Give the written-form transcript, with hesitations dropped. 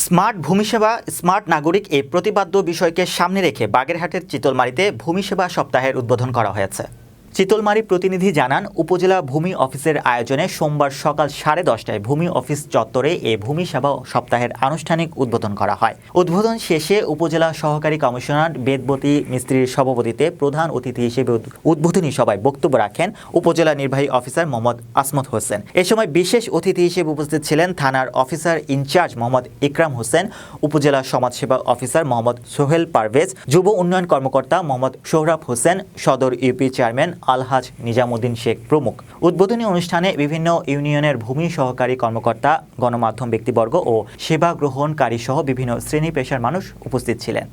Smart ভূমি সেবা smart নাগরিক এই প্রতিপাদ্য বিষয়কে সামনে রেখে বাগেরহাটের চিতলমারীতে ভূমি সেবা সপ্তাহের উদ্বোধন করা হয়েছে। চিতলমারী প্রতিনিধি জানান, উপজেলা ভূমি অফিসের আয়োজনে সোমবার সকাল 10:30টায় ভূমি অফিস চত্বরে এই ভূমি সেবা সপ্তাহের আনুষ্ঠানিক উদ্বোধন করা হয়। উদ্বোধন শেষে উপজেলা সহকারী কমিশনার বেদবতী মিস্ত্রির সভাপতিত্বে প্রধান অতিথি হিসেবে উদ্বোধনী সভায় বক্তব্য রাখেন উপজেলা নির্বাহী অফিসার মোহাম্মদ আসমত হোসেন। এ সময় বিশেষ অতিথি হিসেবে উপস্থিত ছিলেন থানার অফিসার ইনচার্জ মোহাম্মদ ইকরাম হোসেন, উপজেলা সমাজসেবা অফিসার মোহাম্মদ সোহেল পারভেজ, যুব উন্নয়ন কর্মকর্তা মোহাম্মদ সোহরাব হোসেন, সদর ইউপি চেয়ারম্যান আলহাজ নিজামুদ্দিন শেখ প্রমুখ। উদ্বোধনী অনুষ্ঠানে বিভিন্ন ইউনিয়নের ভূমি সহকারী কর্মকর্তা, গণমাধ্যম ব্যক্তিবর্গ ও সেবা গ্রহণকারী সহ বিভিন্ন শ্রেণী পেশার মানুষ উপস্থিত ছিলেন।